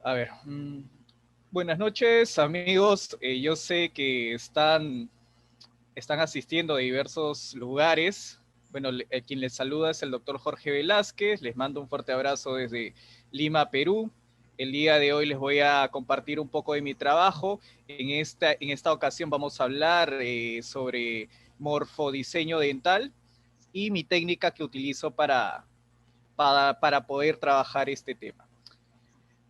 A ver, buenas noches, amigos. Yo sé que están asistiendo de diversos lugares. Bueno, quien les saluda es el doctor Jorge Velázquez. Les mando un fuerte abrazo desde Lima, Perú. El día de hoy les voy a compartir un poco de mi trabajo. En esta ocasión vamos a hablar sobre morfodiseño dental y mi técnica que utilizo para poder trabajar este tema.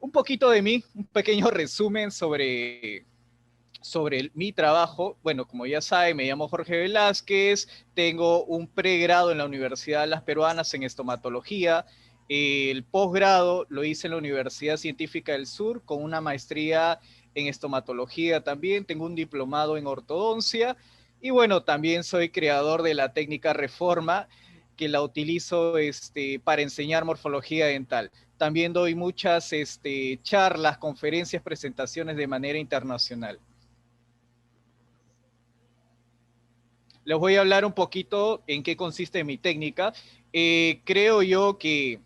Un poquito de mí, un pequeño resumen sobre mi trabajo. Bueno, como ya saben, me llamo Jorge Velázquez, tengo un pregrado en la Universidad de las Peruanas en estomatología. El posgrado lo hice en la Universidad Científica del Sur con una maestría en estomatología también. Tengo un diplomado en ortodoncia y bueno, también soy creador de la técnica Reforma que la utilizo para enseñar morfología dental. También doy muchas charlas, conferencias, presentaciones de manera internacional. Les voy a hablar un poquito en qué consiste mi técnica. Creo yo que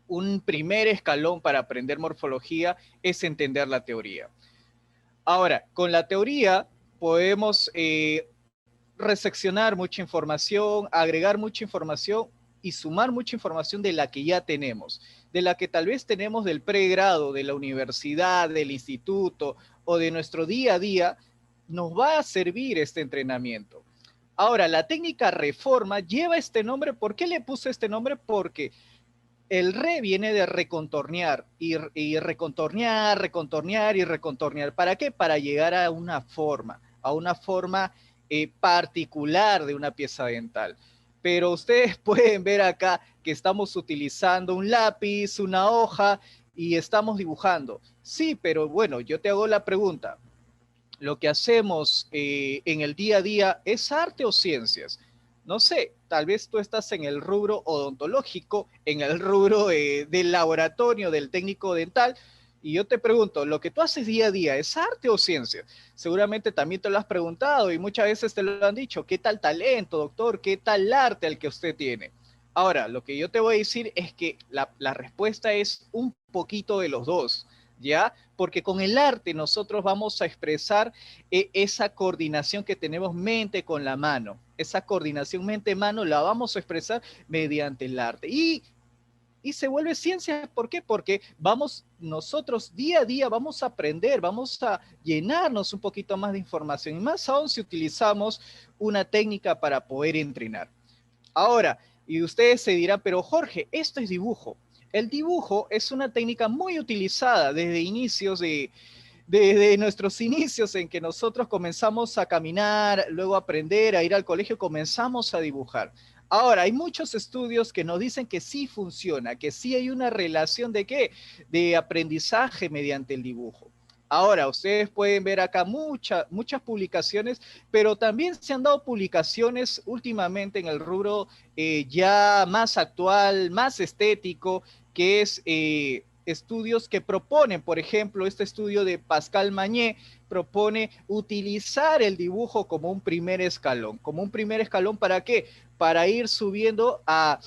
un primer escalón para aprender morfología es entender la teoría. Ahora, con la teoría podemos reseccionar mucha información, agregar mucha información y sumar mucha información de la que ya tenemos, de la que tal vez tenemos del pregrado, de la universidad, del instituto o de nuestro día a día, nos va a servir este entrenamiento. Ahora, la técnica reforma lleva este nombre. ¿Por qué le puse este nombre? Porque el re viene de recontornear y recontornear, recontornear y recontornear. ¿Para qué? Para llegar a una forma particular de una pieza dental. Pero ustedes pueden ver acá que estamos utilizando un lápiz, una hoja y estamos dibujando. Sí, pero bueno, yo te hago la pregunta. ¿Lo que hacemos en el día a día es arte o ciencias? No sé, tal vez tú estás en el rubro odontológico, en el rubro del laboratorio, del técnico dental, y yo te pregunto, ¿lo que tú haces día a día es arte o ciencia? Seguramente también te lo has preguntado y muchas veces te lo han dicho. ¿Qué tal talento, doctor? ¿Qué tal arte el que usted tiene? Ahora, lo que yo te voy a decir es que la respuesta es un poquito de los dos, ¿ya? Porque con el arte nosotros vamos a expresar esa coordinación que tenemos mente con la mano. Esa coordinación mente-mano la vamos a expresar mediante el arte. Y se vuelve ciencia. ¿Por qué? Porque nosotros día a día vamos a aprender, vamos a llenarnos un poquito más de información. Y más aún si utilizamos una técnica para poder entrenar. Ahora, y ustedes se dirán, pero Jorge, esto es dibujo. El dibujo es una técnica muy utilizada desde nuestros inicios en que nosotros comenzamos a caminar, luego a aprender, a ir al colegio, comenzamos a dibujar. Ahora, hay muchos estudios que nos dicen que sí funciona, que sí hay una relación de qué, de aprendizaje mediante el dibujo. Ahora, ustedes pueden ver acá muchas publicaciones, pero también se han dado publicaciones últimamente en el rubro ya más actual, más estético, que es estudios que proponen, por ejemplo, este estudio de Pascal Mañé propone utilizar el dibujo como un primer escalón. ¿Como un primer escalón para qué? Para ir subiendo a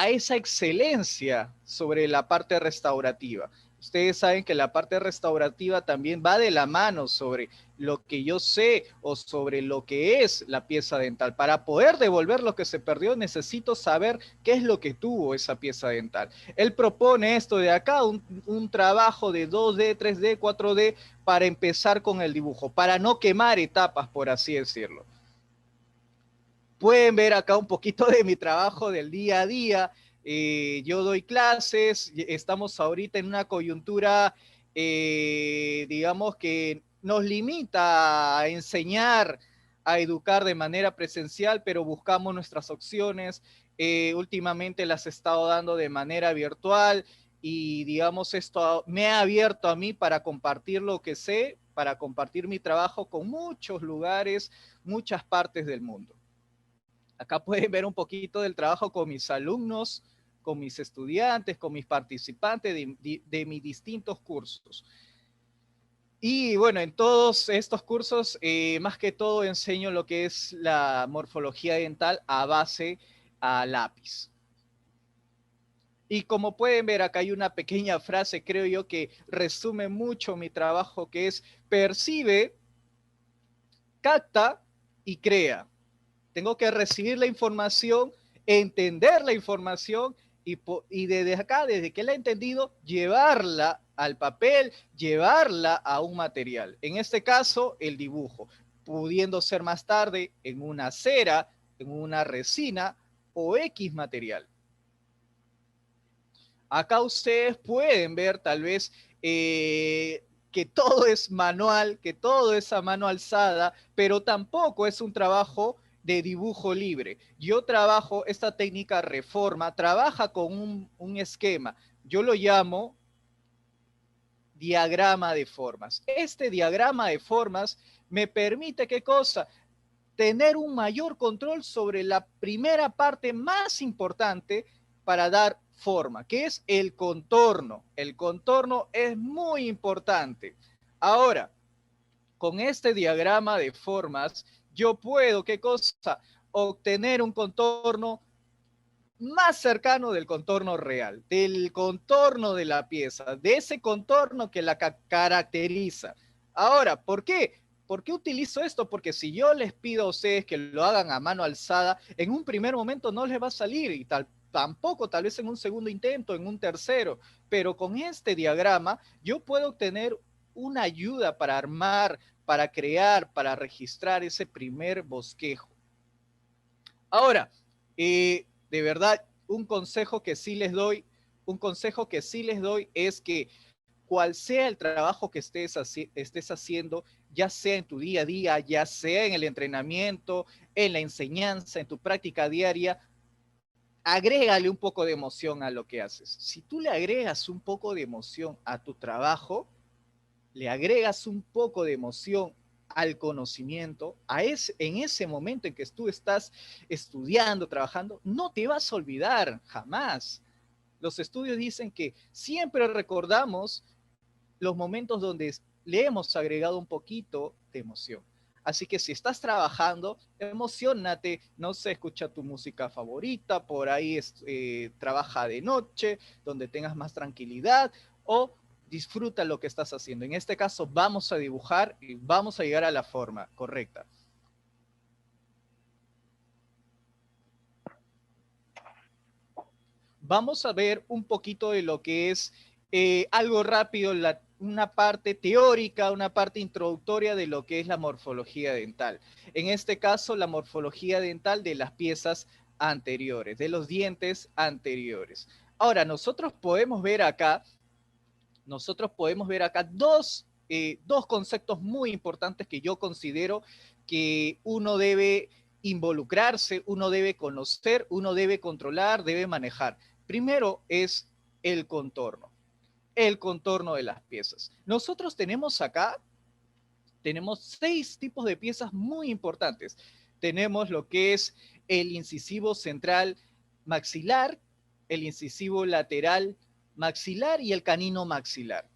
esa excelencia sobre la parte restaurativa. Ustedes saben que la parte restaurativa también va de la mano sobre lo que yo sé o sobre lo que es la pieza dental. Para poder devolver lo que se perdió, necesito saber qué es lo que tuvo esa pieza dental. Él propone esto de acá, un trabajo de 2D, 3D, 4D para empezar con el dibujo, para no quemar etapas, por así decirlo. Pueden ver acá un poquito de mi trabajo del día a día. Yo doy clases, estamos ahorita en una coyuntura, digamos, que nos limita a enseñar, a educar de manera presencial, pero buscamos nuestras opciones. Últimamente las he estado dando de manera virtual y, digamos, esto me ha abierto a mí para compartir lo que sé, para compartir mi trabajo con muchos lugares, muchas partes del mundo. Acá pueden ver un poquito del trabajo con mis alumnos, con mis estudiantes, con mis participantes de mis distintos cursos. Y bueno, en todos estos cursos, más que todo enseño lo que es la morfología dental a base a lápiz. Y como pueden ver, acá hay una pequeña frase, creo yo, que resume mucho mi trabajo, que es percibe, capta y crea. Tengo que recibir la información, entender la información y desde acá, desde que la he entendido, llevarla al papel, llevarla a un material. En este caso, el dibujo, pudiendo ser más tarde en una cera, en una resina o X material. Acá ustedes pueden ver tal vez que todo es manual, que todo es a mano alzada, pero tampoco es un trabajo de dibujo libre. Yo trabajo, esta técnica reforma, trabaja con un esquema. Yo lo llamo diagrama de formas. Este diagrama de formas me permite, ¿qué cosa? Tener un mayor control sobre la primera parte más importante para dar forma, que es el contorno. El contorno es muy importante. Ahora, con este diagrama de formas, yo puedo, ¿qué cosa? Obtener un contorno más cercano del contorno real, del contorno de la pieza, de ese contorno que la caracteriza. Ahora, ¿por qué? ¿Por qué utilizo esto? Porque si yo les pido a ustedes que lo hagan a mano alzada, en un primer momento no les va a salir y tampoco tal vez en un segundo intento, en un tercero, pero con este diagrama yo puedo obtener una ayuda para armar, para crear, para registrar ese primer bosquejo. Ahora, de verdad, un consejo que sí les doy, un consejo que sí les doy es que cual sea el trabajo que estés haciendo, ya sea en tu día a día, ya sea en el entrenamiento, en la enseñanza, en tu práctica diaria, agrégale un poco de emoción a lo que haces. Si tú le agregas un poco de emoción a tu trabajo, le agregas un poco de emoción al conocimiento, en ese momento en que tú estás estudiando, trabajando, no te vas a olvidar jamás. Los estudios dicen que siempre recordamos los momentos donde le hemos agregado un poquito de emoción. Así que si estás trabajando, emocionate, no sé, escucha tu música favorita, por ahí trabaja de noche, donde tengas más tranquilidad, o disfruta lo que estás haciendo. En este caso vamos a dibujar y vamos a llegar a la forma correcta. Vamos a ver un poquito de lo que es algo rápido, una parte teórica, una parte introductoria de lo que es la morfología dental. En este caso, la morfología dental de las piezas anteriores, de los dientes anteriores. Ahora, nosotros podemos ver acá dos conceptos muy importantes que yo considero que uno debe involucrarse, uno debe conocer, uno debe controlar, debe manejar. Primero es el contorno de las piezas. Nosotros tenemos 6 tipos de piezas muy importantes. Tenemos lo que es el incisivo central maxilar, el incisivo lateral maxilar y el canino maxilar.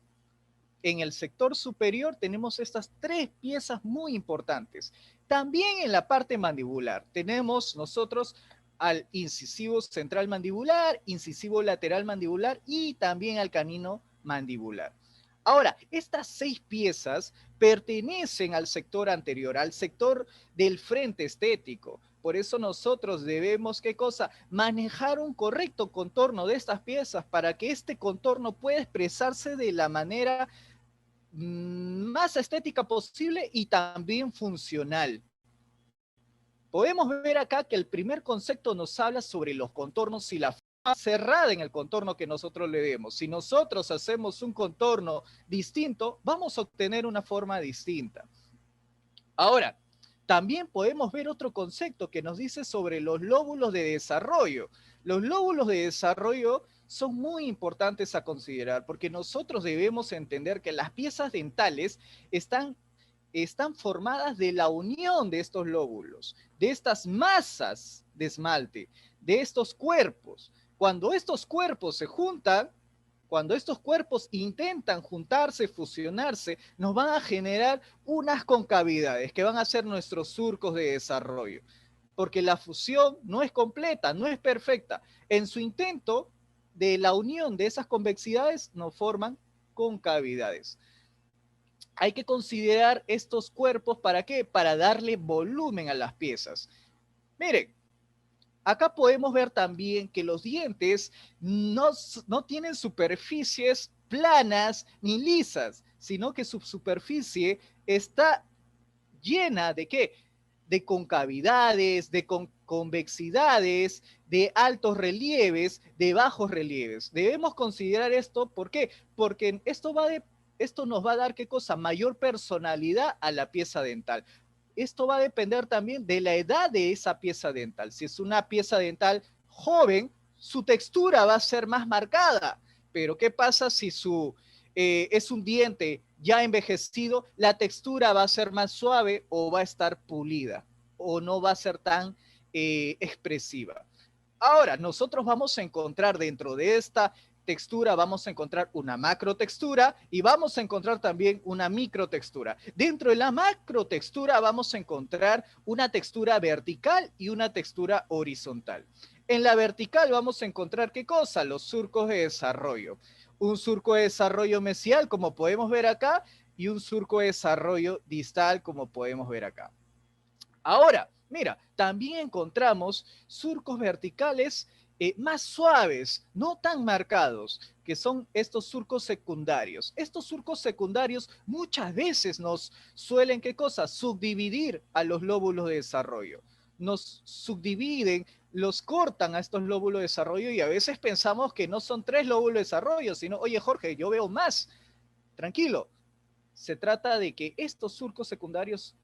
En el sector superior tenemos estas 3 piezas muy importantes. También en la parte mandibular tenemos nosotros al incisivo central mandibular, incisivo lateral mandibular y también al canino mandibular. Ahora, estas 6 piezas pertenecen al sector anterior, al sector del frente estético. Por eso nosotros debemos, ¿qué cosa? Manejar un correcto contorno de estas piezas para que este contorno pueda expresarse de la manera más estética posible y también funcional. Podemos ver acá que el primer concepto nos habla sobre los contornos y la forma cerrada en el contorno que nosotros le demos. Si nosotros hacemos un contorno distinto, vamos a obtener una forma distinta. Ahora, también podemos ver otro concepto que nos dice sobre los lóbulos de desarrollo. Los lóbulos de desarrollo son muy importantes a considerar porque nosotros debemos entender que las piezas dentales están formadas de la unión de estos lóbulos, de estas masas de esmalte, de estos cuerpos. Cuando estos cuerpos se juntan, cuando estos cuerpos intentan juntarse, fusionarse, nos van a generar unas concavidades que van a ser nuestros surcos de desarrollo. Porque la fusión no es completa, no es perfecta. En su intento, de la unión de esas convexidades nos forman concavidades. Hay que considerar estos cuerpos, ¿para qué? Para darle volumen a las piezas. Miren, acá podemos ver también que los dientes no tienen superficies planas ni lisas, sino que su superficie está llena de ¿qué? De concavidades, de convexidades, de altos relieves, de bajos relieves. Debemos considerar esto, ¿por qué? Porque esto nos va a dar, ¿qué cosa? Mayor personalidad a la pieza dental. Esto va a depender también de la edad de esa pieza dental. Si es una pieza dental joven, su textura va a ser más marcada. Pero ¿qué pasa si es un diente ya envejecido? La textura va a ser más suave o va a estar pulida o no va a ser tan expresiva. Ahora, nosotros vamos a encontrar dentro de esta textura, vamos a encontrar una macrotextura y vamos a encontrar también una microtextura. Dentro de la macrotextura vamos a encontrar una textura vertical y una textura horizontal. En la vertical vamos a encontrar ¿qué cosa? Los surcos de desarrollo. Un surco de desarrollo mesial, como podemos ver acá, y un surco de desarrollo distal, como podemos ver acá. Ahora, mira, también encontramos surcos verticales más suaves, no tan marcados, que son estos surcos secundarios. Estos surcos secundarios muchas veces nos suelen, ¿qué cosa? Subdividir a los lóbulos de desarrollo. Nos subdividen, los cortan a estos lóbulos de desarrollo y a veces pensamos que no son 3 lóbulos de desarrollo, sino, oye Jorge, yo veo más. Tranquilo, se trata de que estos surcos secundarios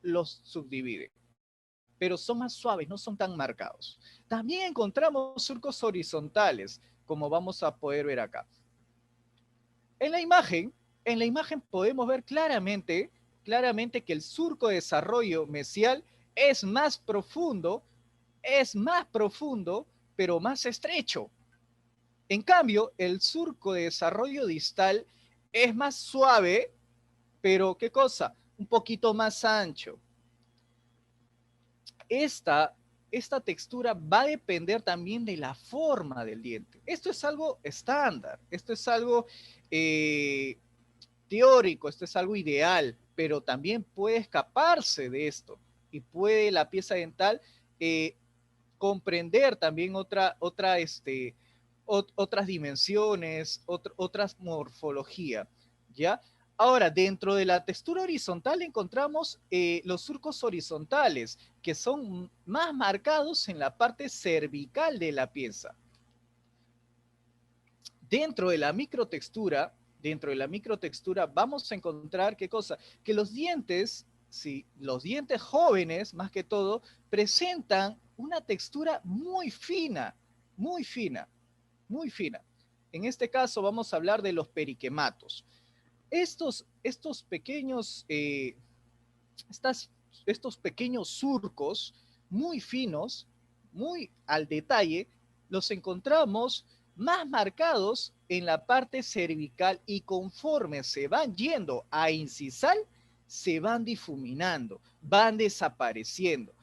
los subdividen, pero son más suaves, no son tan marcados. También encontramos surcos horizontales, como vamos a poder ver acá. En la imagen, en la imagen podemos ver claramente que el surco de desarrollo mesial es más profundo, pero más estrecho. En cambio, el surco de desarrollo distal es más suave, pero ¿qué cosa? Un poquito más ancho. Esta textura va a depender también de la forma del diente. Esto es algo estándar, esto es algo eh, teórico, esto es algo ideal, pero también puede escaparse de esto y puede la pieza dental eh, comprender también otras dimensiones, otras morfología, ¿ya? Ahora, dentro de la textura horizontal encontramos los surcos horizontales, que son más marcados en la parte cervical de la pieza. Dentro de la microtextura, vamos a encontrar qué cosa, que los dientes, sí, los dientes jóvenes, más que todo, presentan una textura muy fina, muy fina, muy fina. En este caso vamos a hablar de los periquematos. Estos pequeños, estas, estos pequeños surcos muy finos, muy al detalle, los encontramos más marcados en la parte cervical y conforme se van yendo a incisal, se van difuminando, van desapareciendo.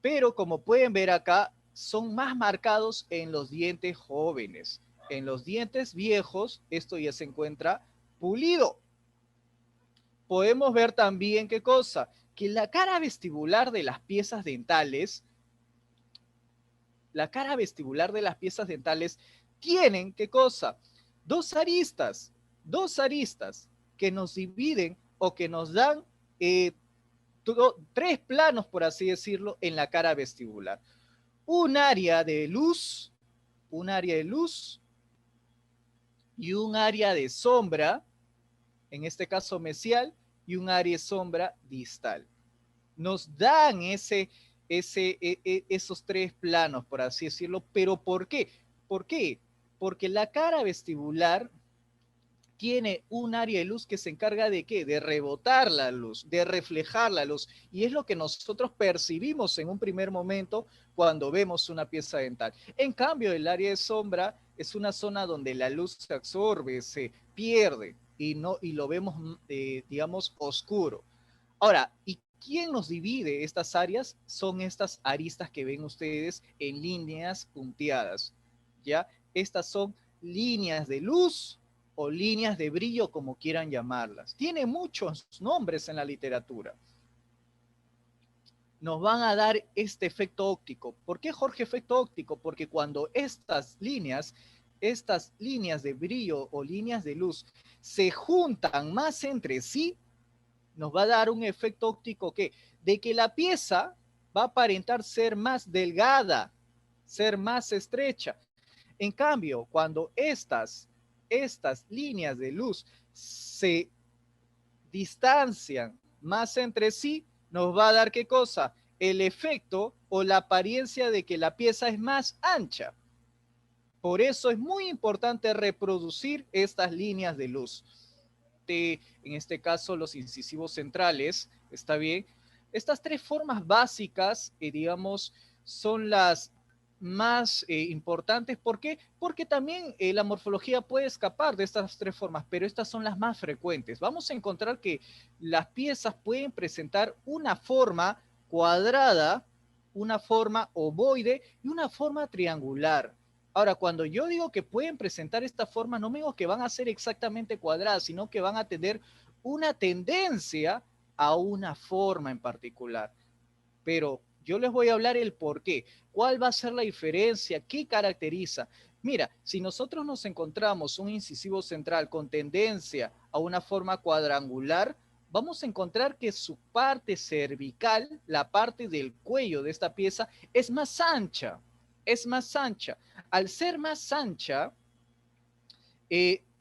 Pero como pueden ver acá, son más marcados en los dientes jóvenes. En los dientes viejos, esto ya se encuentra pulido. Podemos ver también qué cosa, que la cara vestibular de las piezas dentales, tienen qué cosa, dos aristas que nos dividen o que nos dan tres planos, por así decirlo, en la cara vestibular. Un área de luz, un área de luz y un área de sombra, en este caso mesial, y un área de sombra distal. Nos dan esos tres planos, por así decirlo, pero ¿por qué? ¿Por qué? Porque la cara vestibular tiene un área de luz que se encarga de qué? De rebotar la luz, de reflejar la luz. Y es lo que nosotros percibimos en un primer momento cuando vemos una pieza dental. En cambio, el área de sombra es una zona donde la luz se absorbe, se pierde y lo vemos, digamos, oscuro. Ahora, ¿y quién nos divide estas áreas? Son estas aristas que ven ustedes en líneas punteadas, ¿ya? Estas son líneas de luz o líneas de brillo, como quieran llamarlas. Tiene muchos nombres en la literatura. Nos van a dar este efecto óptico. ¿Por qué, Jorge, efecto óptico? Porque cuando estas líneas de brillo o líneas de luz se juntan más entre sí, nos va a dar un efecto óptico que de que la pieza va a aparentar ser más delgada, ser más estrecha. En cambio, cuando estas líneas de luz se distancian más entre sí, nos va a dar ¿qué cosa? El efecto o la apariencia de que la pieza es más ancha. Por eso es muy importante reproducir estas líneas de luz. En este caso, los incisivos centrales, ¿está bien? Estas tres formas básicas, digamos, son las más importantes. ¿Por qué? Porque también la morfología puede escapar de estas tres formas, pero estas son las más frecuentes. Vamos a encontrar que las piezas pueden presentar una forma cuadrada, una forma ovoide y una forma triangular. Ahora, cuando yo digo que pueden presentar esta forma, no me digo que van a ser exactamente cuadradas, sino que van a tener una tendencia a una forma en particular. Pero yo les voy a hablar el por qué. ¿Cuál va a ser la diferencia? ¿Qué caracteriza? Mira, si nosotros nos encontramos un incisivo central con tendencia a una forma cuadrangular, vamos a encontrar que su parte cervical, la parte del cuello de esta pieza, es más ancha. Es más ancha. Al ser más ancha,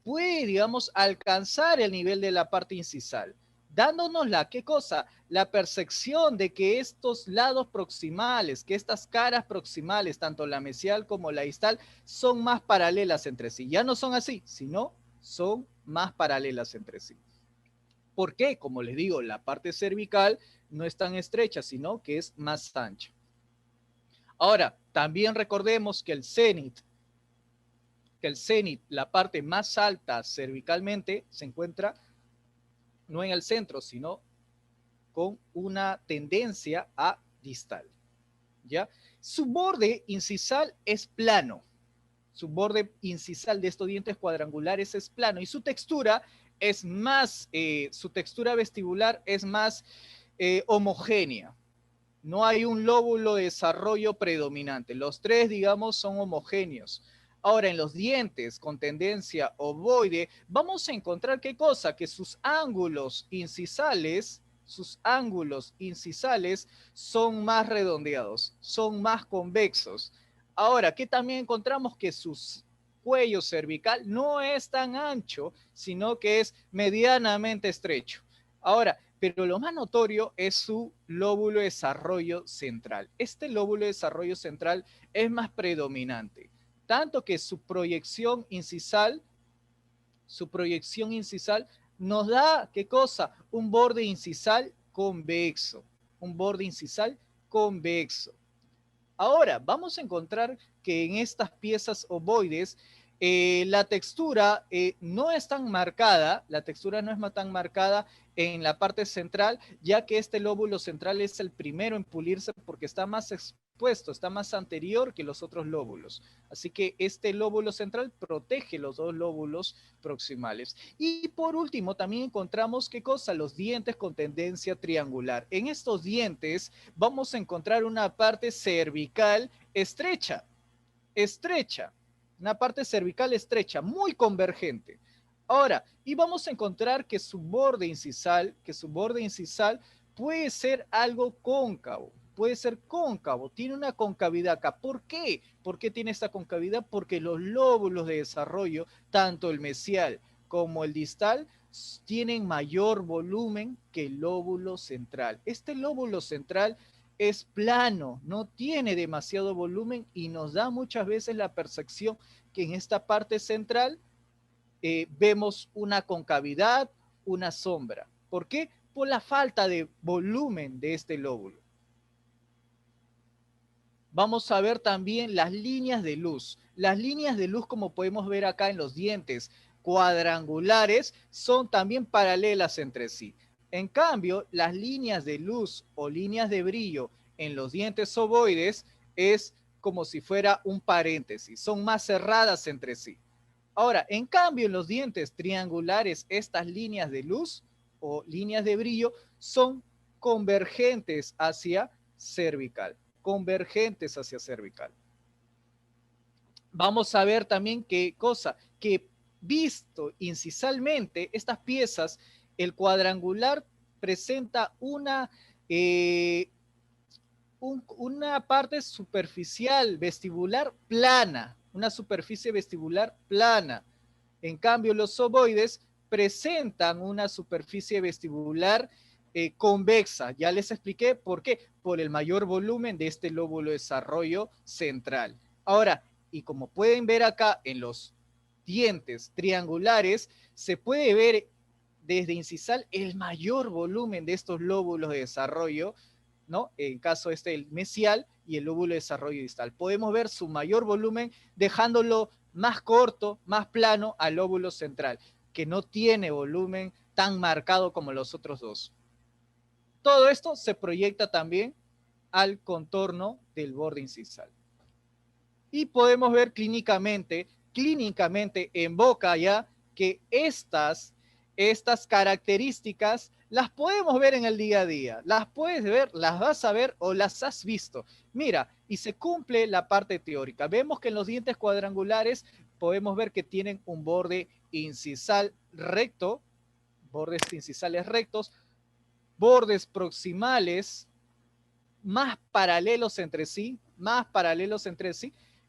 puede, digamos, alcanzar el nivel de la parte incisal, dándonos la, ¿qué cosa? La percepción de que estos lados proximales, que estas caras proximales, tanto la mesial como la distal, son más paralelas entre sí. Ya no son así, sino son más paralelas entre sí. ¿Por qué? Como les digo, la parte cervical no es tan estrecha, sino que es más ancha. Ahora, también recordemos que el cenit, la parte más alta cervicalmente, se encuentra no en el centro, sino con una tendencia a distal. ¿Ya? Su borde incisal es plano. Su borde incisal de estos dientes cuadrangulares es plano y su textura es más, su textura vestibular es más homogénea. No hay un lóbulo de desarrollo predominante. Los tres, digamos, son homogéneos. Ahora, en los dientes con tendencia ovoide, vamos a encontrar qué cosa, que sus ángulos incisales son más redondeados, son más convexos. Ahora, ¿qué también encontramos? Que su cuello cervical no es tan ancho, sino que es medianamente estrecho. Ahora, pero lo más notorio es su lóbulo de desarrollo central. Este lóbulo de desarrollo central es más predominante, tanto que su proyección incisal nos da, ¿qué cosa? Un borde incisal convexo, un borde incisal convexo. Ahora, vamos a encontrar que en estas piezas ovoides la textura no es tan marcada, la textura no es tan marcada en la parte central, ya que este lóbulo central es el primero en pulirse porque está más expuesto, está más anterior que los otros lóbulos. Así que este lóbulo central protege los dos lóbulos proximales. Y por último, también encontramos qué cosa, los dientes con tendencia triangular. En estos dientes vamos a encontrar una parte cervical estrecha, estrecha, una parte cervical estrecha, muy convergente. Ahora, y vamos a encontrar que su borde incisal, puede ser algo cóncavo, puede ser cóncavo, tiene una concavidad acá. ¿Por qué? ¿Por qué tiene esta concavidad? Porque los lóbulos de desarrollo, tanto el mesial como el distal, tienen mayor volumen que el lóbulo central. Este lóbulo central es plano, no tiene demasiado volumen y nos da muchas veces la percepción que en esta parte central vemos una concavidad, una sombra. ¿Por qué? Por la falta de volumen de este lóbulo. Vamos a ver también las líneas de luz. Las líneas de luz, como podemos ver acá en los dientes cuadrangulares, son también paralelas entre sí. En cambio, las líneas de luz o líneas de brillo en los dientes ovoides es como si fuera un paréntesis, son más cerradas entre sí. Ahora, en cambio, en los dientes triangulares, estas líneas de luz o líneas de brillo son convergentes hacia cervical, convergentes hacia cervical. Vamos a ver también qué cosa, que visto incisalmente estas piezas, el cuadrangular presenta una parte superficial vestibular plana, una superficie vestibular plana. En cambio, los ovoides presentan una superficie vestibular convexa. Ya les expliqué por qué. Por el mayor volumen de este lóbulo de desarrollo central. Ahora, y como pueden ver acá en los dientes triangulares, se puede ver desde incisal el mayor volumen de estos lóbulos de desarrollo, ¿no? En caso el mesial y el lóbulo de desarrollo distal. Podemos ver su mayor volumen dejándolo más corto, más plano al lóbulo central, que no tiene volumen tan marcado como los otros dos. Todo esto se proyecta también al contorno del borde incisal. Y podemos ver clínicamente en boca ya, que estas características las podemos ver en el día a día. Las puedes ver, las vas a ver o las has visto. Mira, y se cumple la parte teórica. Vemos que en los dientes cuadrangulares podemos ver que tienen un borde incisal recto, bordes incisales rectos, bordes proximales más paralelos entre sí,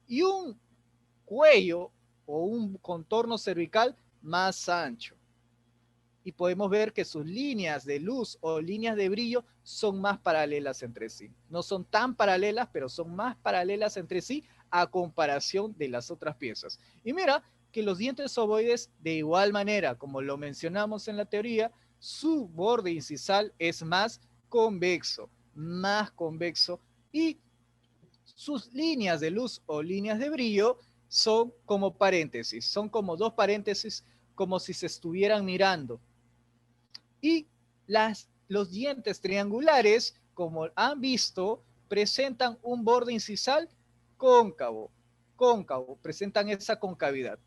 y un cuello o un contorno cervical más ancho. Y podemos ver que sus líneas de luz o líneas de brillo son más paralelas entre sí. No son tan paralelas, pero son más paralelas entre sí a comparación de las otras piezas. Y mira que los dientes ovoides, de igual manera, como lo mencionamos en la teoría, su borde incisal es más convexo y sus líneas de luz o líneas de brillo son como paréntesis, son como dos paréntesis, como si se estuvieran mirando. Y los dientes triangulares, como han visto, presentan un borde incisal cóncavo, presentan esa concavidad.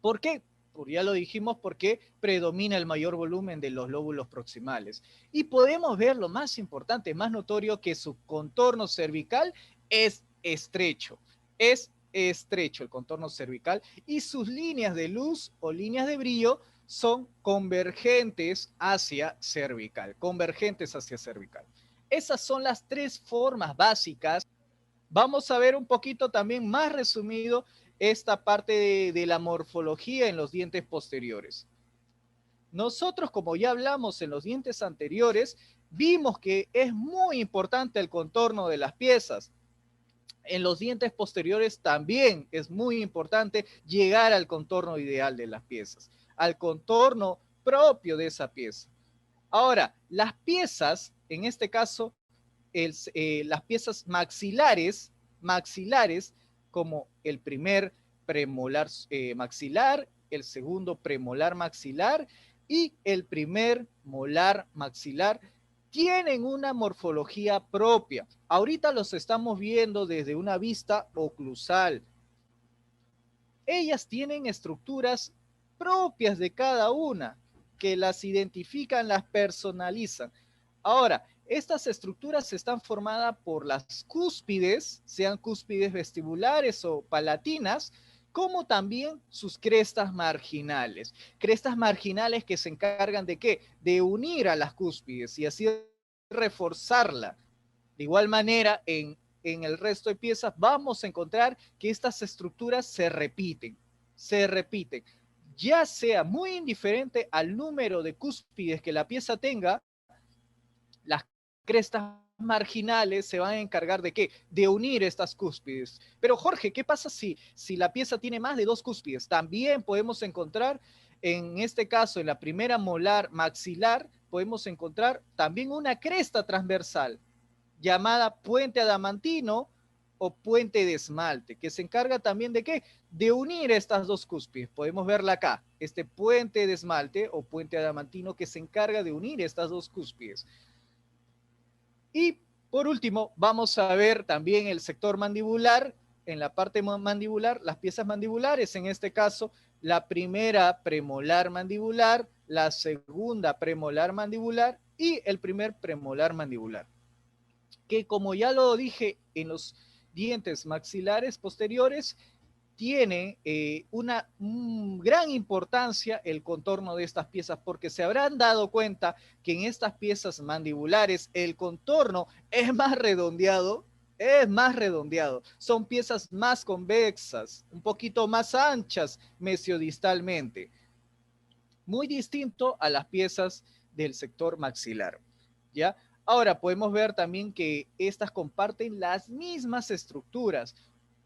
¿Por qué? Pues ya lo dijimos, porque predomina el mayor volumen de los lóbulos proximales. Y podemos ver lo más importante, más notorio, que su contorno cervical es estrecho. Es estrecho el contorno cervical y sus líneas de luz o líneas de brillo son convergentes hacia cervical. Convergentes hacia cervical. Esas son las tres formas básicas. Vamos a ver un poquito también más resumido esta parte de la morfología en los dientes posteriores. Nosotros, como ya hablamos en los dientes anteriores, vimos que es muy importante el contorno de las piezas. En los dientes posteriores también es muy importante llegar al contorno ideal de las piezas, al contorno propio de esa pieza. Ahora, las piezas, en este caso, las piezas maxilares, como el primer premolar maxilar, el segundo premolar maxilar y el primer molar maxilar, tienen una morfología propia. Ahorita los estamos viendo desde una vista oclusal. Ellas tienen estructuras propias de cada una, que las identifican, las personalizan. Ahora, estas estructuras están formadas por las cúspides, sean cúspides vestibulares o palatinas, como también sus crestas marginales. Crestas marginales que se encargan de ¿qué? De unir a las cúspides y así reforzarla. De igual manera, en el resto de piezas vamos a encontrar que estas estructuras se repiten, ya sea muy indiferente al número de cúspides que la pieza tenga. Las crestas marginales se van a encargar de ¿qué? De unir estas cúspides. Pero Jorge, ¿qué pasa si la pieza tiene más de dos cúspides? También podemos encontrar, en este caso, en la primera molar maxilar, podemos encontrar también una cresta transversal llamada puente adamantino o puente de esmalte, que se encarga también de ¿qué? De unir estas dos cúspides. Podemos verla acá, este puente de esmalte o puente adamantino que se encarga de unir estas dos cúspides. Y Por último, vamos a ver también el sector mandibular. En la parte mandibular, las piezas mandibulares, en este caso, la primera premolar mandibular, la segunda premolar mandibular y el primer premolar mandibular. Que como ya lo dije, en los dientes maxilares posteriores tiene una gran importancia el contorno de estas piezas, porque se habrán dado cuenta que en estas piezas mandibulares el contorno es más redondeado, son piezas más convexas, un poquito más anchas mesiodistalmente, muy distinto a las piezas del sector maxilar, ¿ya? Ahora podemos ver también que estas comparten las mismas estructuras,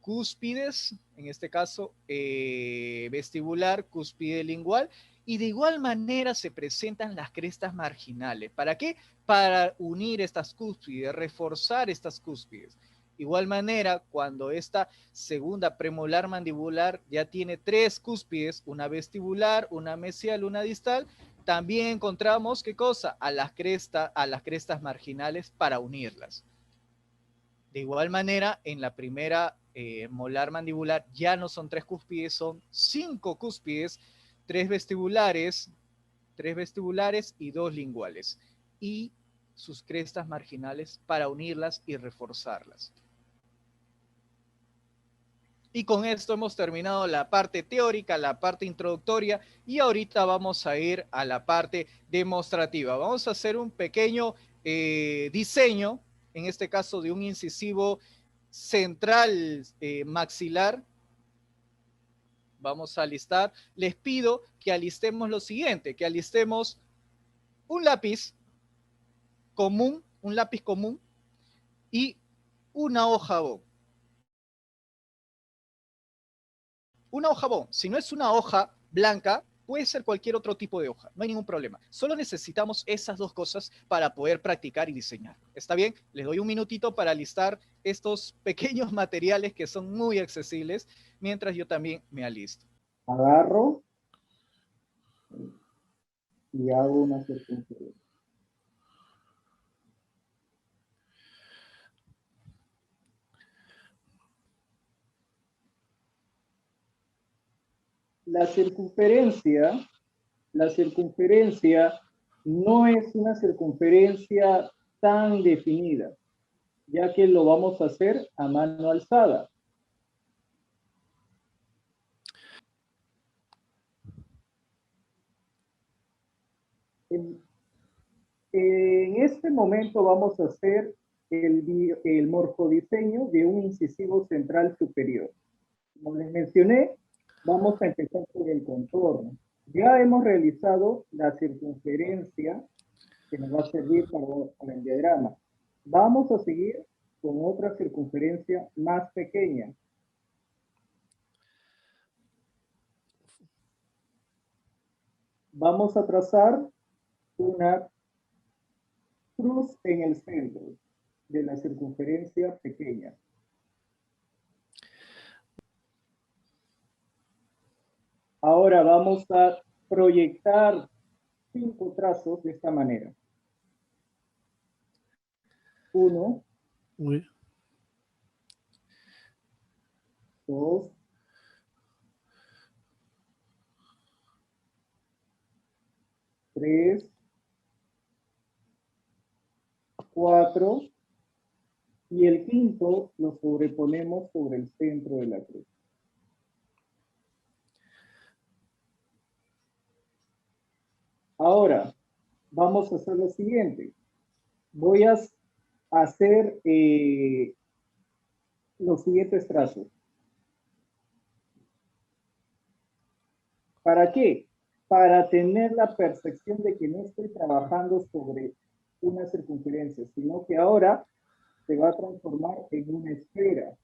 cúspides, en este caso vestibular, cúspide lingual, y de igual manera se presentan las crestas marginales. ¿Para qué? Para unir estas cúspides, reforzar estas cúspides. Igual manera, cuando esta segunda premolar mandibular ya tiene 3 cúspides, una vestibular, una mesial, una distal, también encontramos, ¿qué cosa? A las crestas marginales para unirlas. De igual manera, en la primera molar mandibular ya no son 3 cúspides, son 5 cúspides, 3 vestibulares y 2 linguales. Y sus crestas marginales para unirlas y reforzarlas. Y con esto hemos terminado la parte teórica, la parte introductoria, y ahorita vamos a ir a la parte demostrativa. Vamos a hacer un pequeño diseño, en este caso de un incisivo central maxilar. Vamos a alistar. Les pido que alistemos lo siguiente, que alistemos un lápiz común, y una hoja bond. Una hoja bond, si no es una hoja blanca, puede ser cualquier otro tipo de hoja, no hay ningún problema. Solo necesitamos esas dos cosas para poder practicar y diseñar. ¿Está bien? Les doy un minutito para listar estos pequeños materiales que son muy accesibles, mientras yo también me alisto. Agarro y hago una circunferencia. La circunferencia no es una circunferencia tan definida, ya que lo vamos a hacer a mano alzada. En este momento vamos a hacer el morfodiseño de un incisivo central superior. Como les mencioné, vamos a empezar por el contorno. Ya hemos realizado la circunferencia que nos va a servir para el diagrama. Vamos a seguir con otra circunferencia más pequeña. Vamos a trazar una cruz en el centro de la circunferencia pequeña. Ahora vamos a proyectar 5 trazos de esta manera. 1, 2, 3, 4, y el quinto lo sobreponemos sobre el centro de la cruz. Ahora, vamos a hacer lo siguiente. Voy a hacer los siguientes trazos. ¿Para qué? Para tener la percepción de que no estoy trabajando sobre una circunferencia, sino que ahora se va a transformar en una esfera.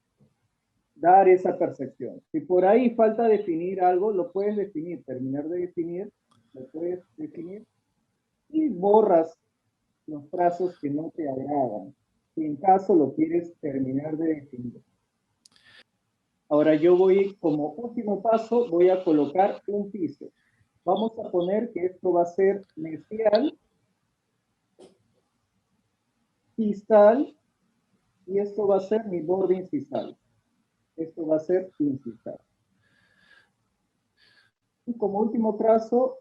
Dar esa percepción. Si por ahí falta definir algo, lo puedes definir, terminar de definir, lo puedes definir y borras los trazos que no te agradan. Si en caso lo quieres terminar de definir. Ahora yo voy, como último paso, voy a colocar un piso. Vamos a poner que esto va a ser mesial, distal y esto va a ser mi borde incisal. Esto va a ser incisal. Y como último trazo,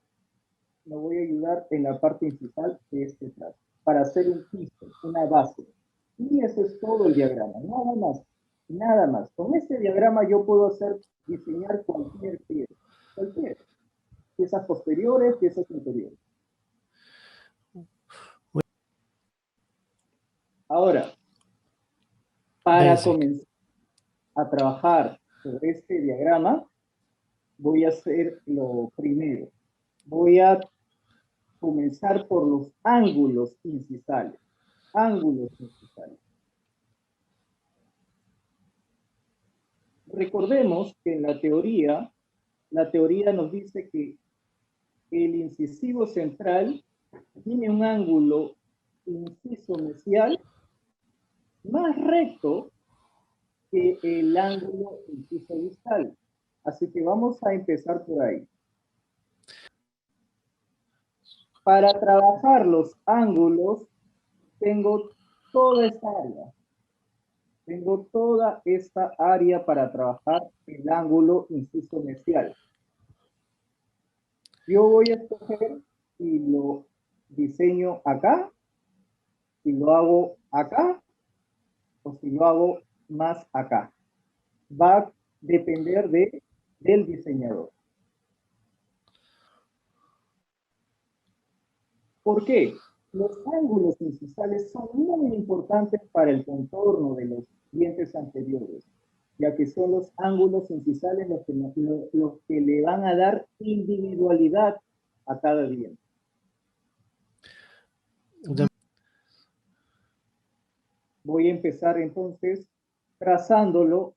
me voy a ayudar en la parte incisal de este trazo, para hacer un piso, una base. Y eso es todo el diagrama, nada más, nada más. Con este diagrama yo puedo diseñar cualquier pieza, cualquier. Piezas posteriores, piezas interiores. Ahora, para comenzar a trabajar sobre este diagrama, voy a hacer lo primero. Voy a comenzar por los ángulos incisales. Ángulos incisales. Recordemos que en la teoría nos dice que el incisivo central tiene un ángulo inciso mesial más recto que el ángulo inciso distal. Así que vamos a empezar por ahí. Para trabajar los ángulos, tengo toda esta área. Tengo toda esta área para trabajar el ángulo inciso mesial. Yo voy a escoger si lo diseño acá, si lo hago acá, o si lo hago más acá. Va a depender del diseñador. ¿Por qué? Los ángulos incisales son muy importantes para el contorno de los dientes anteriores, ya que son los ángulos incisales los que le van a dar individualidad a cada diente. Voy a empezar entonces trazándolo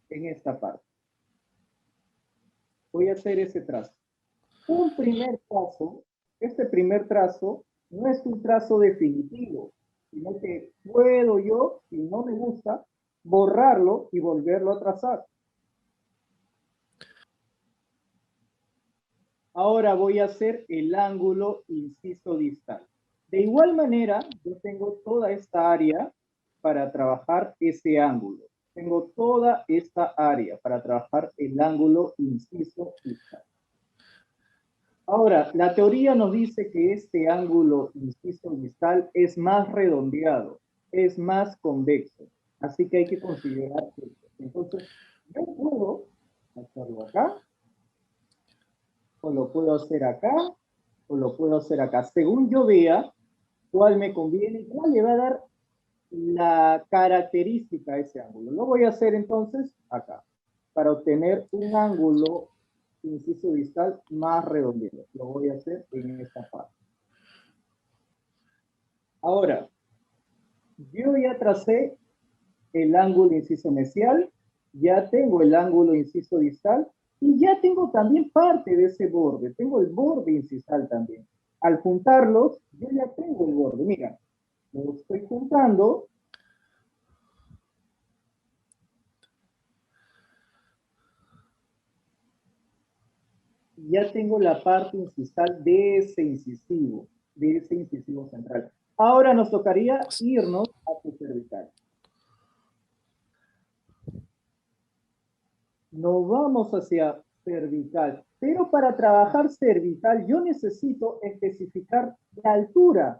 en esta parte. Voy a hacer ese trazo. Un primer trazo, este primer trazo no es un trazo definitivo, sino que puedo yo, si no me gusta, borrarlo y volverlo a trazar. Ahora voy a hacer el ángulo inciso distal. De igual manera, yo tengo toda esta área para trabajar ese ángulo. Tengo toda esta área para trabajar el ángulo inciso distal. Ahora, la teoría nos dice que este ángulo inciso distal es más redondeado, es más convexo. Así que hay que considerar esto. Entonces, yo puedo hacerlo acá, o lo puedo hacer acá, o lo puedo hacer acá. Según yo vea cuál me conviene, cuál le va a dar la característica a ese ángulo. Lo voy a hacer entonces acá, para obtener un ángulo inciso distal más redondeado. Lo voy a hacer en esta parte. Ahora, yo ya tracé el ángulo inciso mesial, ya tengo el ángulo inciso distal y ya tengo también parte de ese borde. Tengo el borde incisal también. Al juntarlos, yo ya tengo el borde. Mira, lo estoy juntando. Ya tengo la parte incisal de ese incisivo central. Ahora nos tocaría irnos a su cervical. Nos vamos hacia cervical, pero para trabajar cervical yo necesito especificar la altura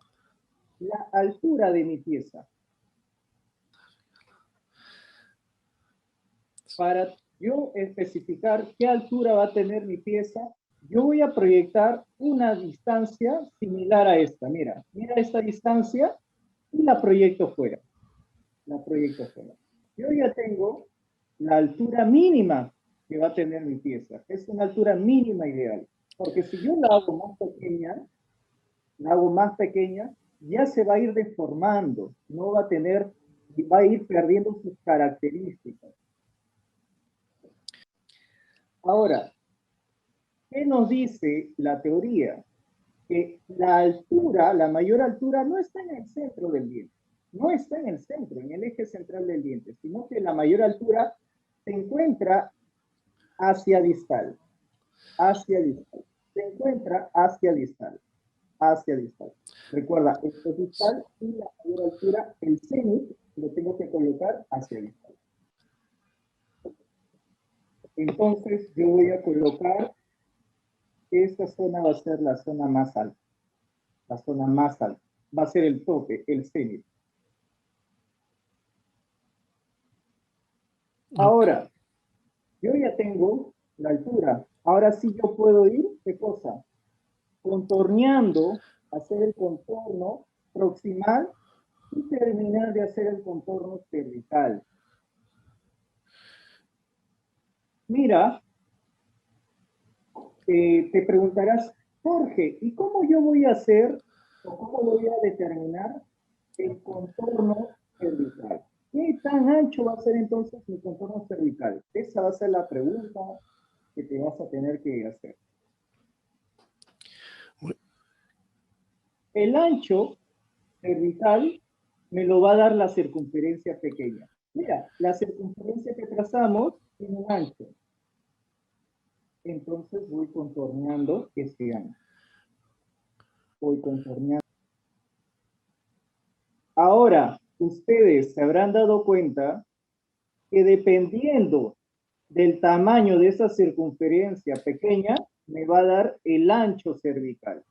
de mi pieza. Para yo especificar qué altura va a tener mi pieza, yo voy a proyectar una distancia similar a esta. Mira esta distancia y la proyecto fuera. Yo ya tengo la altura mínima que va a tener mi pieza. Es una altura mínima ideal. Porque si yo la hago más pequeña, ya se va a ir deformando. No va a tener, va a ir perdiendo sus características. Ahora, ¿qué nos dice la teoría? Que la altura, la mayor altura, no está en el centro del diente. No está en el centro, en el eje central del diente, sino que la mayor altura se encuentra hacia distal. Se encuentra hacia distal. Recuerda, esto es distal y la mayor altura, el cenit, lo tengo que colocar hacia distal. Entonces yo voy a colocar, esta zona va a ser la zona más alta. La zona más alta. Va a ser el tope, el cenit. Ahora, yo ya tengo la altura. Ahora sí yo puedo ir, ¿qué cosa? Contorneando, hacer el contorno proximal y terminar de hacer el contorno cervical. Mira, te preguntarás, Jorge, ¿y cómo yo voy a hacer o cómo voy a determinar el contorno cervical? ¿Qué tan ancho va a ser entonces mi contorno cervical? Esa va a ser la pregunta que te vas a tener que hacer. El ancho cervical me lo va a dar la circunferencia pequeña. Mira, la circunferencia que trazamos tiene un ancho. Entonces voy contorneando este ancho. Voy contorneando. Ahora, ustedes se habrán dado cuenta que dependiendo del tamaño de esa circunferencia pequeña, me va a dar el ancho cervical.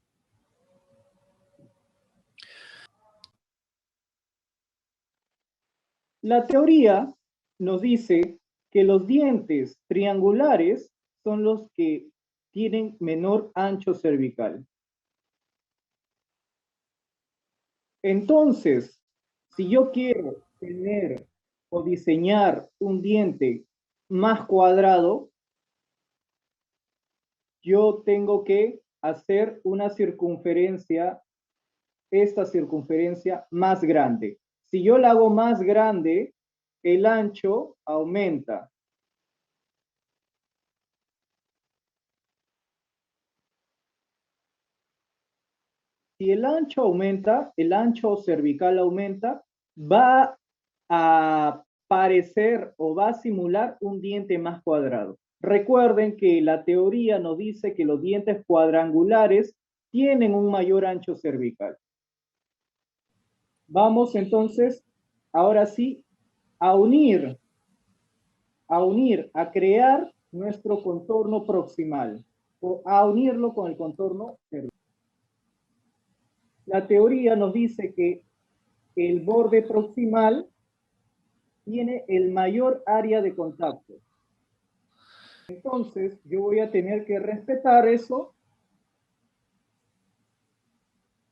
La teoría nos dice que los dientes triangulares son los que tienen menor ancho cervical. Entonces, si yo quiero tener o diseñar un diente más cuadrado, yo tengo que hacer una circunferencia, esta circunferencia más grande. Si yo la hago más grande, el ancho aumenta. Si el ancho aumenta, el ancho cervical aumenta, va a parecer o va a simular un diente más cuadrado. Recuerden que la teoría nos dice que los dientes cuadrangulares tienen un mayor ancho cervical. Vamos entonces, ahora sí, a unir, a crear nuestro contorno proximal, o a unirlo con el contorno cervical. La teoría nos dice que el borde proximal tiene el mayor área de contacto. Entonces, yo voy a tener que respetar eso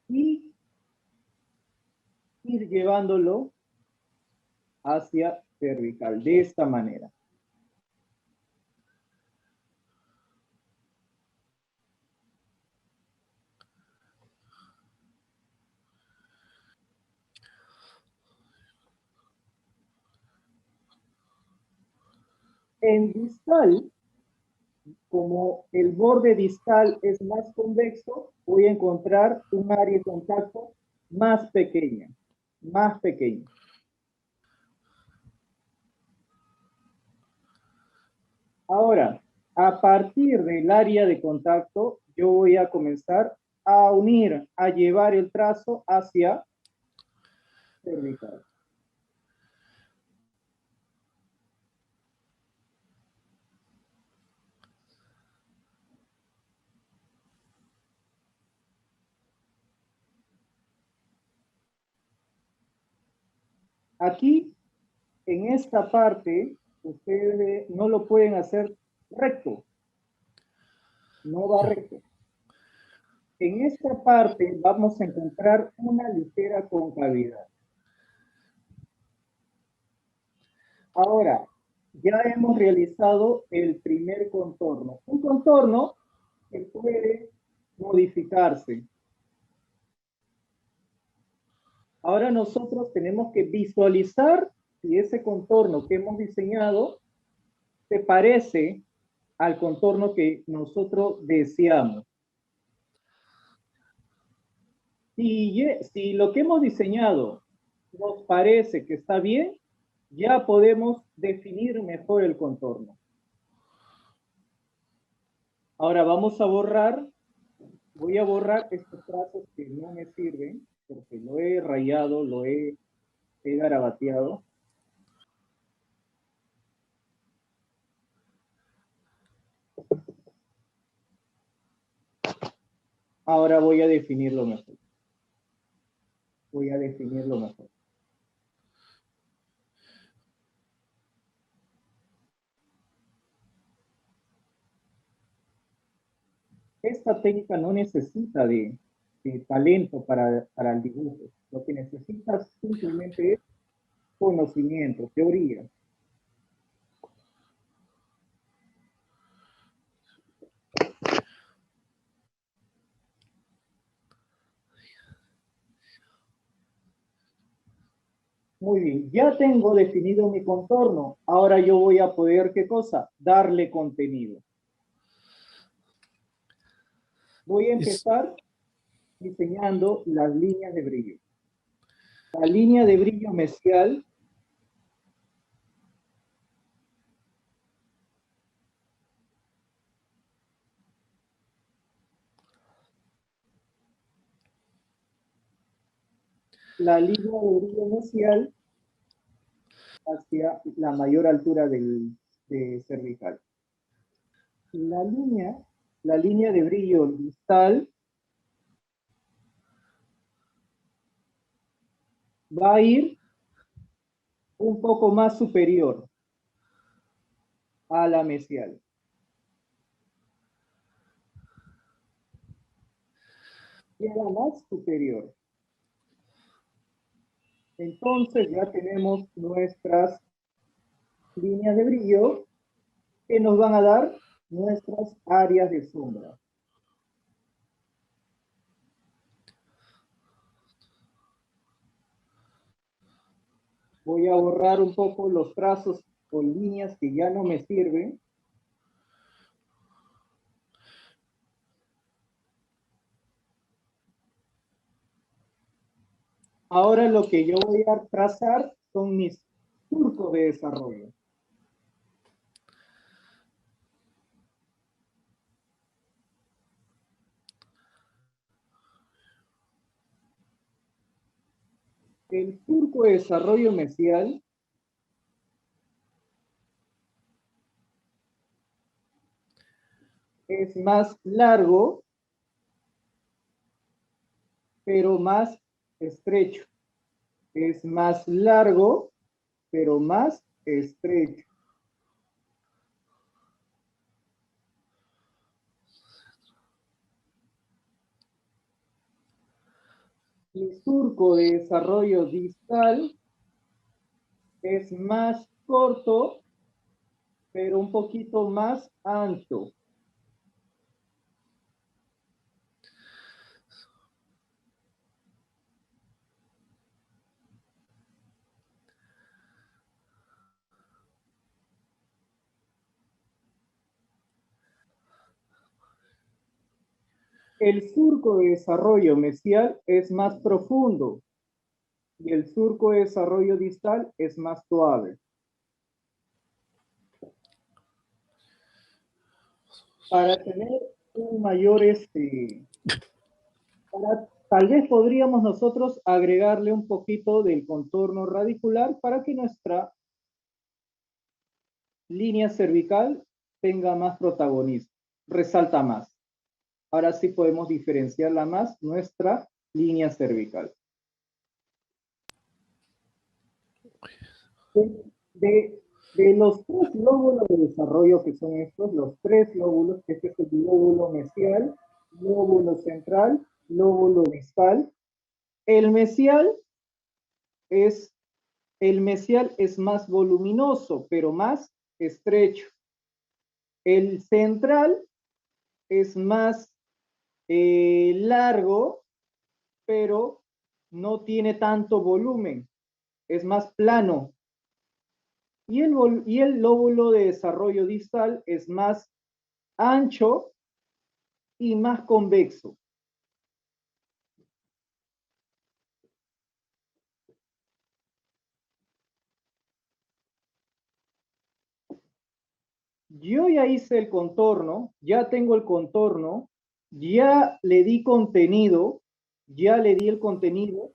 y ir llevándolo hacia cervical, de esta manera. En distal, como el borde distal es más convexo, voy a encontrar un área de contacto más pequeña, más pequeña. Ahora, a partir del área de contacto, yo voy a comenzar a unir, a llevar el trazo hacia cervical. Aquí, en esta parte, ustedes no lo pueden hacer recto. No va recto. En esta parte vamos a encontrar una ligera concavidad. Ahora, ya hemos realizado el primer contorno. Un contorno que puede modificarse. Ahora nosotros tenemos que visualizar si ese contorno que hemos diseñado se parece al contorno que nosotros deseamos. Si lo que hemos diseñado nos parece que está bien, ya podemos definir mejor el contorno. Ahora vamos a borrar, voy a borrar estos trazos que no me sirven, porque lo he rayado, lo he he garabateado. Ahora voy a definirlo mejor. Voy a definirlo mejor. Esta técnica no necesita de talento para el dibujo. Lo que necesitas simplemente es conocimiento, teoría. Muy bien, ya tengo definido mi contorno. Ahora yo voy a poder, ¿qué cosa? Darle contenido. Voy a empezar diseñando las líneas de brillo. La línea de brillo mesial hacia la mayor altura de cervical. La línea de brillo distal va a ir un poco más superior a la mesial. Queda más superior. Entonces ya tenemos nuestras líneas de brillo que nos van a dar nuestras áreas de sombra. Voy a borrar un poco los trazos o líneas que ya no me sirven. Ahora lo que yo voy a trazar son mis surcos de desarrollo. El surco de desarrollo mesial es más largo, pero más estrecho. Es más largo, pero más estrecho. Mi surco de desarrollo distal es más corto, pero un poquito más ancho. El surco de desarrollo mesial es más profundo y el surco de desarrollo distal es más suave. Para tener un mayor, tal vez podríamos nosotros agregarle un poquito del contorno radicular para que nuestra línea cervical tenga más protagonismo, resalta más. Ahora sí podemos diferenciarla más nuestra línea cervical. De los tres lóbulos de desarrollo que son estos, los tres lóbulos, este es el lóbulo mesial, lóbulo central, lóbulo distal. El mesial es más voluminoso, pero más estrecho. El central es más largo, pero no tiene tanto volumen, es más plano. Y el lóbulo de desarrollo distal es más ancho y más convexo. Yo ya hice el contorno, ya tengo el contorno, ya le di contenido, ya le di el contenido.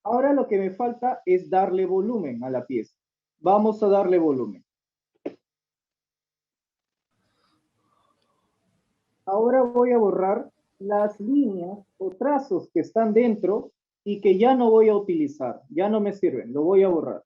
Ahora lo que me falta es darle volumen a la pieza. Vamos a darle volumen. Ahora voy a borrar las líneas o trazos que están dentro y que ya no voy a utilizar, ya no me sirven, lo voy a borrar.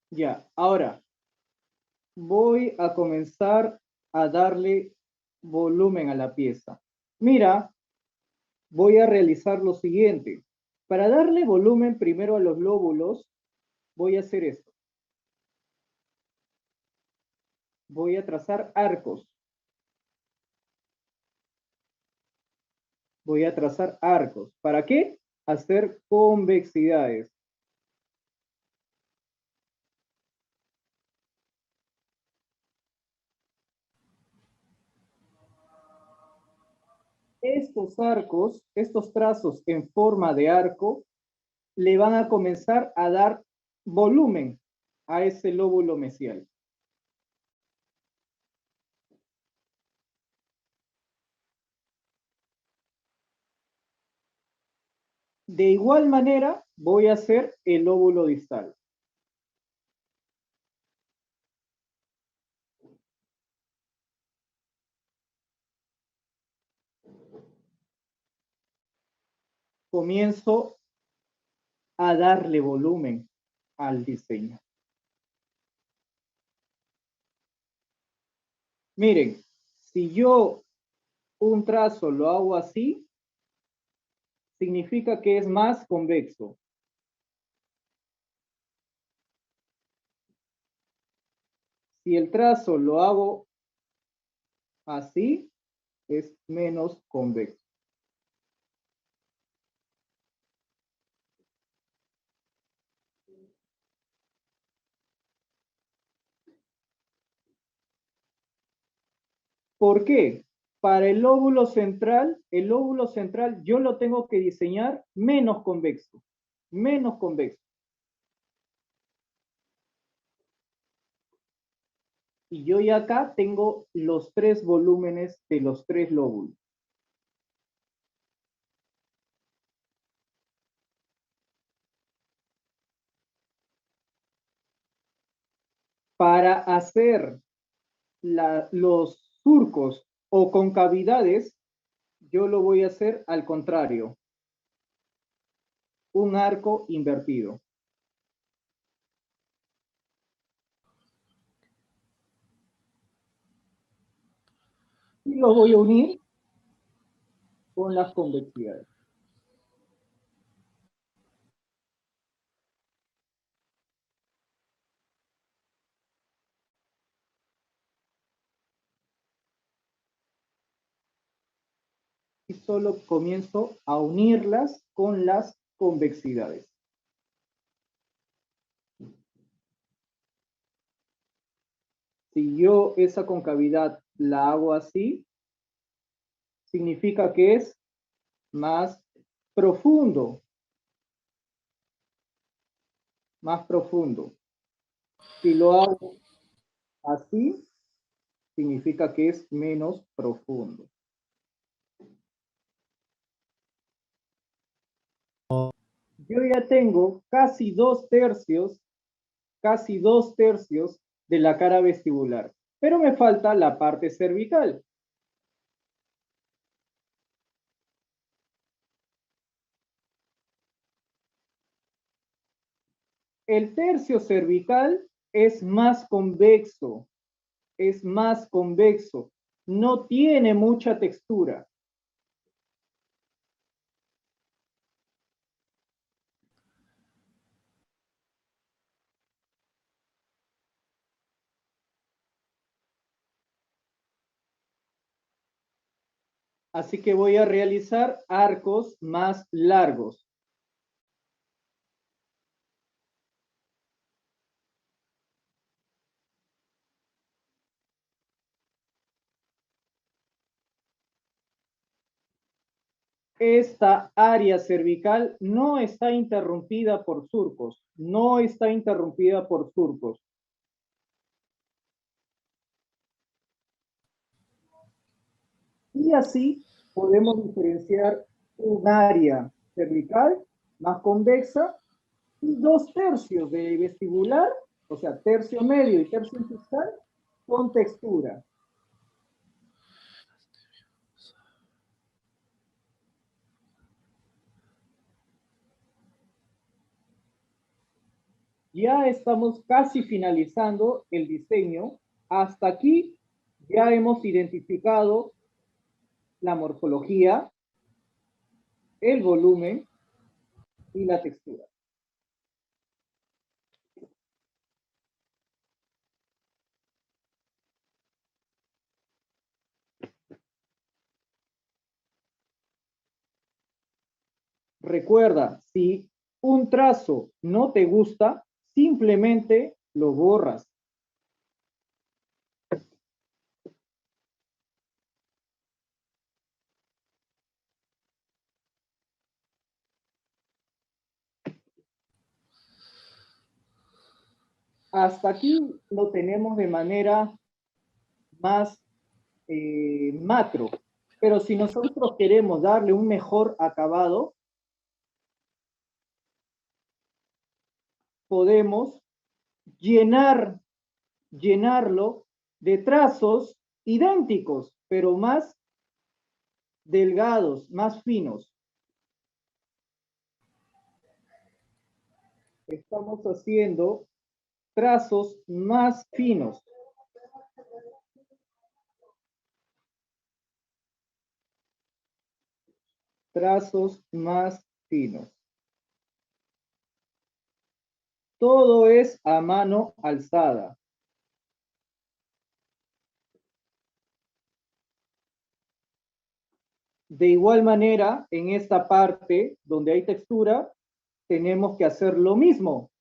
Ya, ahora voy a comenzar a darle volumen a la pieza. Mira, voy a realizar lo siguiente. Para darle volumen primero a los lóbulos, voy a hacer esto. Voy a trazar arcos. Voy a trazar arcos. ¿Para qué? Hacer convexidades. Estos arcos, estos trazos en forma de arco, le van a comenzar a dar volumen a ese lóbulo mesial. De igual manera, voy a hacer el lóbulo distal. Comienzo a darle volumen al diseño. Miren, si yo un trazo lo hago así, significa que es más convexo. Si el trazo lo hago así, es menos convexo. ¿Por qué? Para el lóbulo central yo lo tengo que diseñar menos convexo, menos convexo. Y yo ya acá tengo los tres volúmenes de los tres lóbulos. Para hacer los surcos o concavidades, yo lo voy a hacer al contrario, un arco invertido. Y lo voy a unir con las convexidades. Y solo comienzo a unirlas con las convexidades. Si yo esa concavidad la hago así, significa que es más profundo. Más profundo. Si lo hago así, significa que es menos profundo. Yo ya tengo casi 2/3 de la cara vestibular. pero me falta la parte cervical. El tercio cervical es más convexo, no tiene mucha textura. Así que voy a realizar arcos más largos. Esta área cervical no está interrumpida por surcos, no está interrumpida por surcos. Y así podemos diferenciar un área cervical más convexa y 2/3 de vestibular, o sea, tercio medio y tercio fiscal, con textura. Ya estamos casi finalizando el diseño. Hasta aquí ya hemos identificado la morfología, el volumen y la textura. Recuerda, si un trazo no te gusta, simplemente lo borras. Hasta aquí lo tenemos de manera más macro, pero si nosotros queremos darle un mejor acabado, podemos llenarlo de trazos idénticos, pero más delgados, más finos. Estamos haciendo trazos más finos. Trazos más finos. Todo es a mano alzada. De igual manera, en esta parte donde hay textura, tenemos que hacer lo mismo.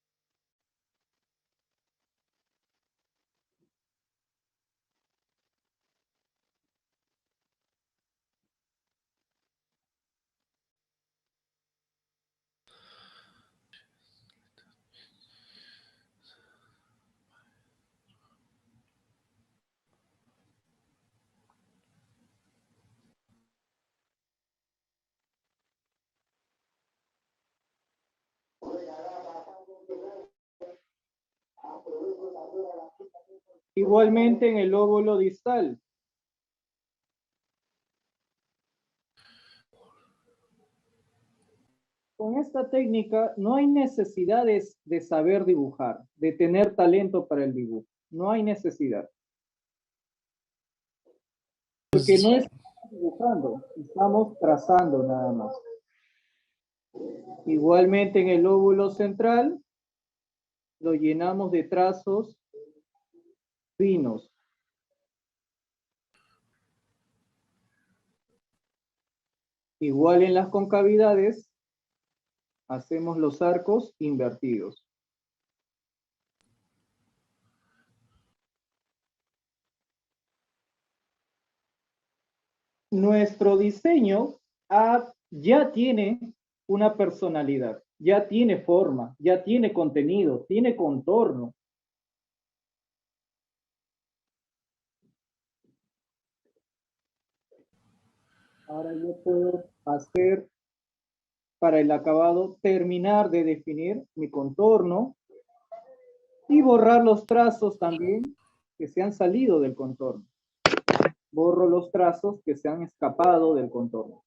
Igualmente en el lóbulo distal. Con esta técnica no hay necesidades de saber dibujar, de tener talento para el dibujo. No hay necesidad. Porque no estamos dibujando, estamos trazando nada más. Igualmente en el lóbulo central lo llenamos de trazos finos. Igual en las concavidades hacemos los arcos invertidos. Nuestro diseño ya tiene una personalidad, ya tiene forma, ya tiene contenido, tiene contorno. Ahora yo puedo hacer para el acabado, terminar de definir mi contorno y borrar los trazos también que se han salido del contorno. Borro los trazos que se han escapado del contorno.